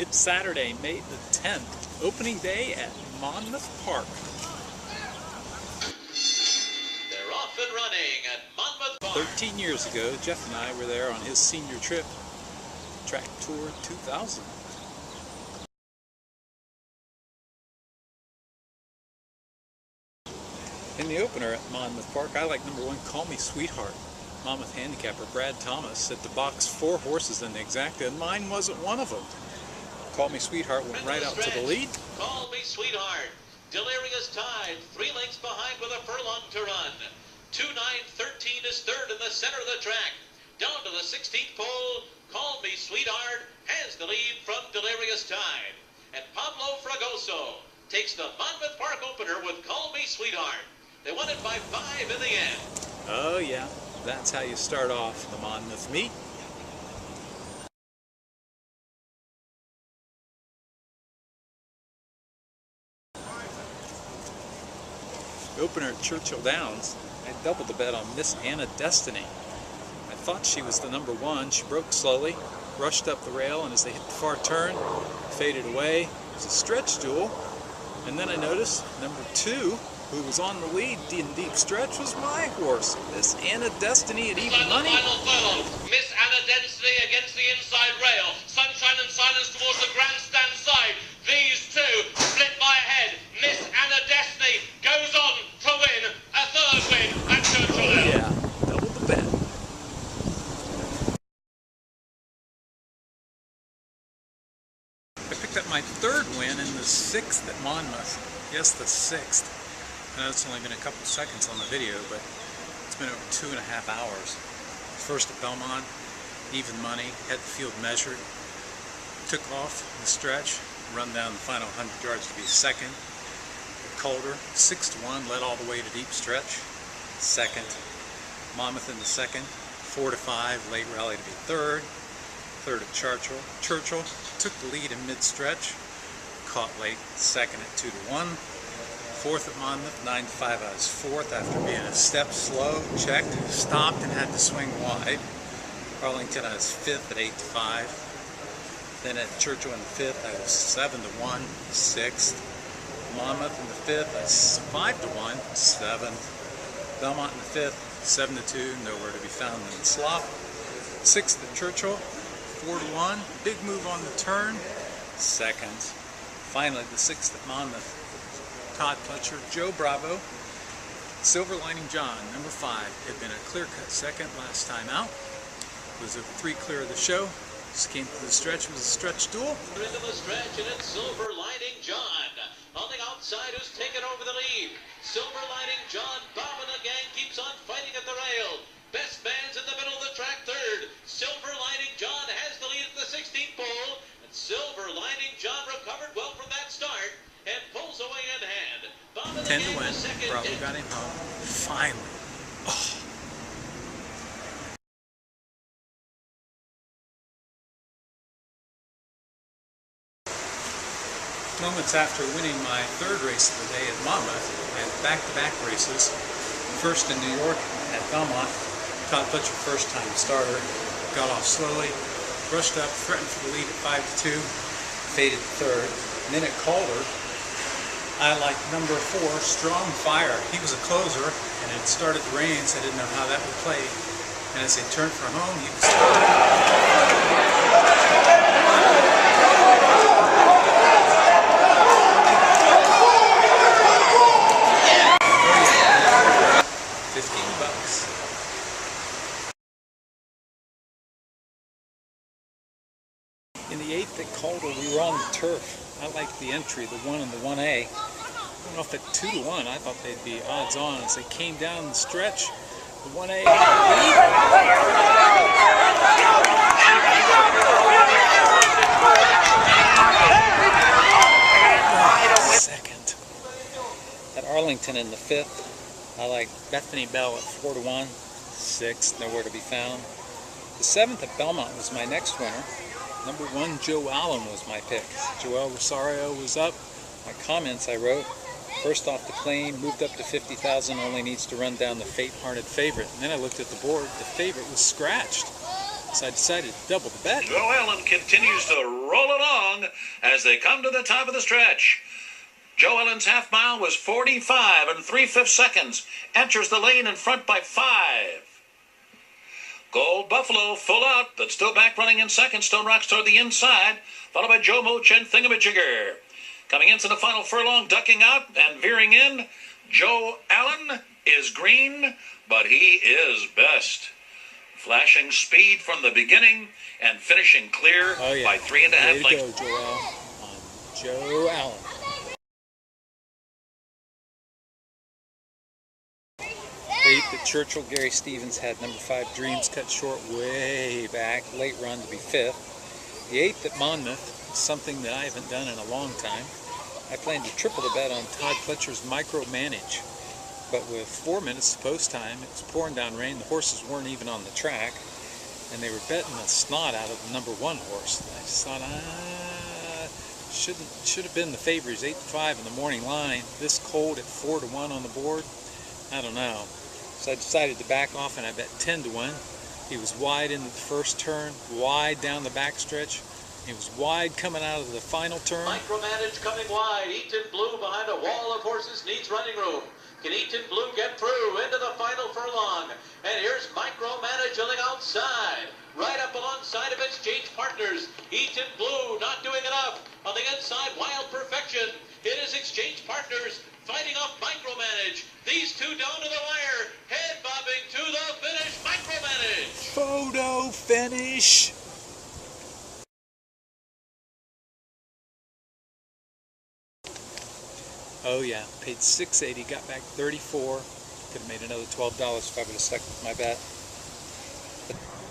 It's Saturday, May the 10th, opening day at Monmouth Park. They're off and running at Monmouth Park. 13 years ago, Jeff and I were there on his senior trip, Track Tour 2000. In the opener at Monmouth Park, I like number 1, Call Me Sweetheart. Monmouth handicapper Brad Thomas said to box 4 horses in the exacta, and mine wasn't one of them. Call Me Sweetheart went right out to the lead. Call Me Sweetheart. Delirious Tide, 3 lengths behind with a furlong to run. 2-9-13 is third in the center of the track. Down to the 16th pole, Call Me Sweetheart has the lead from Delirious Tide. And Pablo Fragoso takes the Monmouth Park opener with Call Me Sweetheart. They won it by 5 in the end. Oh yeah, that's how you start off the Monmouth meet. Opener at Churchill Downs, I doubled the bet on Miss Anna Destiny. I thought she was the number 1. She broke slowly, rushed up the rail, and as they hit the far turn, faded away. It was a stretch duel, and then I noticed number 2, who was on the lead in deep stretch, was my horse, Miss Anna Destiny at even money. Final furlong. Miss Anna Destiny against the inside rail. Sunshine and silence towards the grandstand side. These two split by a head. Miss Anna Destiny goes on to win a 3rd win at Churchill Downs. Yeah, double the bet. I picked up my 3rd win in the 6th at Monmouth. Yes, the 6th. I know it's only been a couple seconds on the video, but it's been over 2.5 hours. First at Belmont, even money, had the field measured. Took off the stretch, run down the final 100 yards to be 2nd. Calder, 6-1, led all the way to deep stretch, 2nd. Monmouth in the 2nd, 4-5, late rally to be 3rd. 3rd at Churchill. Churchill took the lead in mid-stretch, caught late, 2nd at 2-1. 4th at Monmouth, 9-5, I was 4th after being a step slow, checked, stopped and had to swing wide. Arlington, I was 5th at 8-5. Then at Churchill in the 5th, I was 7-1, 6th. Monmouth in the 5th, I was 5-1, 7th. Belmont in the 5th, 7-2, nowhere to be found in the slop. 6th at Churchill, 4-1, big move on the turn, 2nd. Finally, the 6th at Monmouth, Todd Pletcher, Joe Bravo, Silver Lining John, number 5, had been a clear-cut 2nd last time out. Was a 3 clear of the show. Just came through the stretch. It was a stretch duel. Into the stretch, and it's Silver Lining John. On the outside, who's taken over the lead. Silver Lining John, Bob and the gang keeps on fighting at the rail. Best man's in the middle of the track, 3rd. Silver Lining John has the lead at the 16th pole. And Silver Lining John recovered well from that start and pulls away in hand. Bob and the 10 gang to win. was 2nd. Bravo got him home. Finally. Oh. Moments after winning my 3rd race of the day at Monmouth, I had back-to-back races. First in New York at Belmont, Todd Pletcher, first-time starter, got off slowly, rushed up, threatened for the lead at 5-2, faded 3rd. And then at Calder, I liked number 4, Strong Fire. He was a closer, and it started to rain, so I didn't know how that would play. And as they turned for home, he was third. 15 bucks. In the 8th at Calder, we were on the turf. I liked the entry, the 1 and the 1A. Went off at 2-1. I thought they'd be odds on as they came down the stretch. The 1A second. At Arlington in the 5th, I like Bethany Bell at 4-1, 6th, nowhere to be found. The 7th at Belmont was my next winner. Number 1, Joe Allen was my pick. Joel Rosario was up. My comments I wrote, first off the claim, moved up to 50,000, only needs to run down the fate-hearted favorite. And then I looked at the board, the favorite was scratched. so I decided to double the bet. Joe Allen continues to roll along as they come to the top of the stretch. Joe Allen's half mile was 45 3/5 seconds. Enters the lane in front by 5. Gold Buffalo full out, but still back running in second. Stone Rocks toward the inside, followed by Joe Mooch and Thingamajigger. Coming into the final furlong, ducking out and veering in. Joe Allen is green, but he is best. Flashing speed from the beginning and finishing clear by 3.5 Way to lengths. go, Joel, on Joe Allen. 8th at Churchill, Gary Stevens had number 5 Dreams cut short way back, late run to be 5th. The 8th at Monmouth is something that I haven't done in a long time. I planned to triple the bet on Todd Fletcher's Micromanage, but with 4 minutes to post time, it was pouring down rain, the horses weren't even on the track, and they were betting the snot out of the number 1 horse. And I just thought, should have been the favorites, 8-5 in the morning line. This cold at 4-1 on the board, I don't know. So I decided to back off and I bet 10-1. He was wide into the first turn, wide down the backstretch. He was wide coming out of the final turn. Micromanage coming wide. Eaton Blue behind a wall of horses needs running room. Can Eaton Blue get through into the final furlong? And here's Micromanage on the outside. Right up alongside of Exchange Partners. Eaton Blue not doing enough. On the inside, Wild Perfection. It is Exchange Partners fighting off Micromanage. These two down to the wire. Head bobbing to the finish. Micromanage. Photo finish. Oh yeah, paid $6.80, got back $34. Could have made another $12 if I would have stuck with my bet.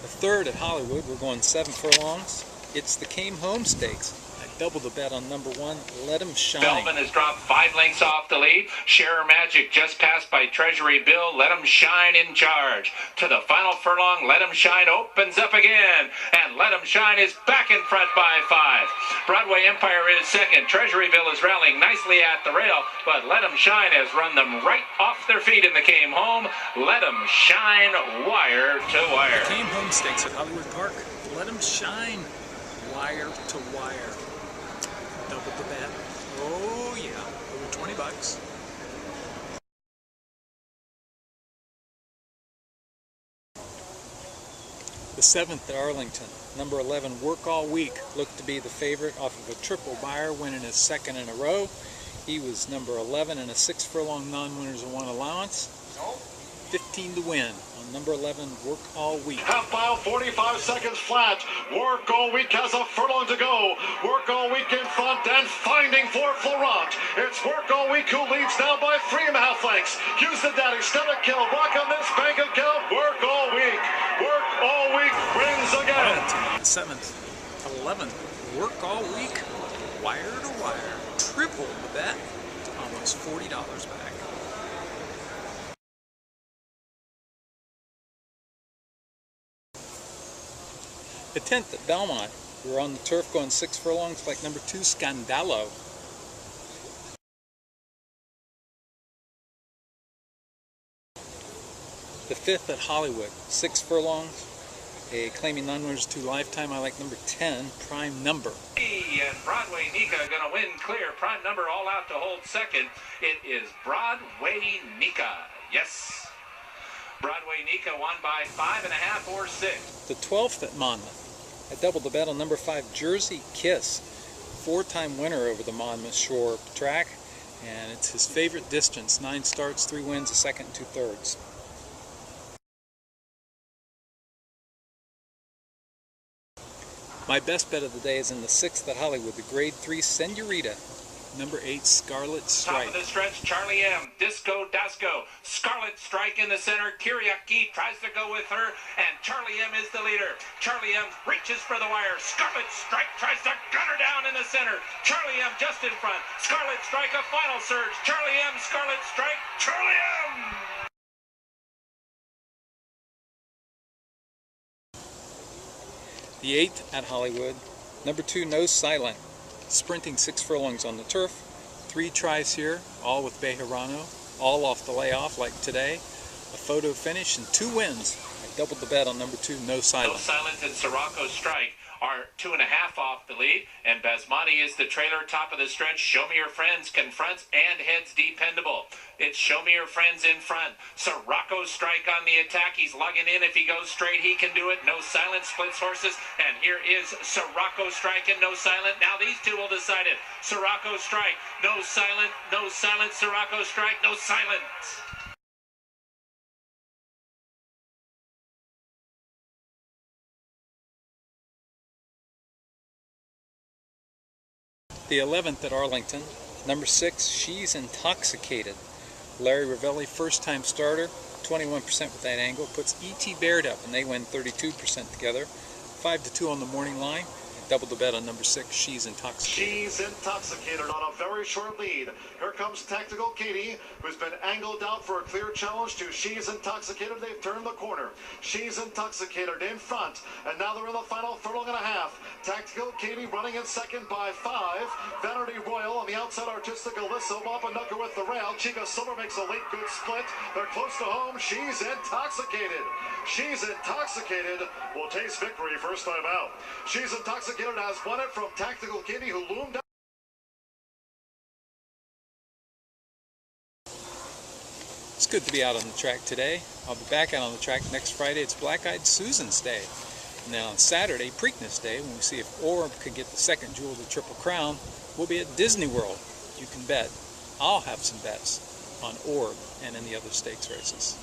The 3rd at Hollywood, we're going 7 furlongs. It's the Came Home Stakes. I doubled the bet on number 1, Let 'Em Shine. Belvin has dropped 5 lengths off the lead. Sharer Magic just passed by Treasury Bill. Let 'Em Shine in charge. To the final furlong, Let 'Em Shine opens up again. And Let 'Em Shine is back in front by 5. Broadway Empire is second. Treasury Bill is rallying nicely at the rail, but Let 'Em Shine has run them right off their feet in the Came Home. Let 'Em Shine wire to wire. Came Home Stakes at Hollywood Park. Let 'Em Shine wire to wire. Doubled the bet. Oh yeah, over 20 bucks. The 7th at Arlington, number 11, Work All Week, looked to be the favorite off of a triple buyer, winning his 2nd in a row. He was number 11 in a 6 furlong non-winners and 1 allowance. 15 to win on number 11, Work All Week. Half mile, 45 seconds flat. Work All Week has a furlong to go. Work All Week in front and finding for Florent. It's Work All Week who leads now by 3.5 lengths. Houston Daddy, Stella Kill, Rock on this, Bank of Kill. Work All Week. Work All Week wins again. Arlington, 7th, 11th, Work All Week, wire to wire. Triple the bet, almost $40 back. The 10th at Belmont, we were on the turf going 6 furlongs like number 2, Scandalo. The 5th at Hollywood, 6 furlongs, a claiming non-winners 2 lifetime. I like number 10, Prime Number. And Broadway Nika going to win clear. Prime Number all out to hold second. It is Broadway Nika. Yes. Broadway Nika won by 5.5 or 6. The 12th at Monmouth, I doubled the bet on number 5, Jersey Kiss, 4-time winner over the Monmouth Shore track, and it's his favorite distance, 9 starts, 3 wins, a 2nd and 2/3. My best bet of the day is in the 6th at Hollywood, the Grade 3 Senorita, number 8, Scarlet Stripe. Top of the stretch, Charlie M. Disco Dasco. Scarlet Strike in the center. Kiriaki tries to go with her, and Charlie M is the leader. Charlie M reaches for the wire. Scarlet Strike tries to gun her down in the center. Charlie M just in front. Scarlet Strike, a final surge. Charlie M, Scarlet Strike, Charlie M! The 8th at Hollywood, number 2, No Silent, sprinting 6 furlongs on the turf, 3 tries here, all with Bejarano, all off the layoff like today, a photo finish and 2 wins. I doubled the bet on number 2, No No Silent. Silent and Sirocco Strike are 2.5 off the lead, and Basmati is the trailer top of the stretch. Show Me Your Friends confronts and heads Dependable. It's Show Me Your Friends in front. Sirocco Strike on the attack. He's lugging in. If he goes straight, he can do it. No Silent splits horses, and here is Sirocco Strike and No Silent. Now these two will decide it. Sirocco Strike, No Silent, No Silent, Sirocco Strike, No Silent. The 11th at Arlington, number 6, She's Intoxicated. Larry Ravelli, first-time starter, 21% with that angle, puts E.T. Baird up, and they win 32% together. 5-2 on the morning line. Double the bet on number 6, She's Intoxicated. She's Intoxicated on a very short lead. Here comes Tactical Katie, who's been angled out for a clear challenge to She's Intoxicated. They've turned the corner. She's Intoxicated in front, and now they're in the final furlong and a half. Tactical Katie running in second by 5. Vanity Royal on the outside, Artistic Alyssa, Wapanucka with the rail. Chica Silver makes a late good split. They're close to home. She's Intoxicated. She's Intoxicated will taste victory first time out. She's Intoxicated has won it from Tactical Katie, who loomed out. It's good to be out on the track today. I'll be back out on the track next Friday. It's Black-Eyed Susan's Day. And then on Saturday, Preakness Day, when we see if Orb could get the second jewel of the Triple Crown, we'll be at Disney World. You can bet. I'll have some bets on Orb and any other stakes races.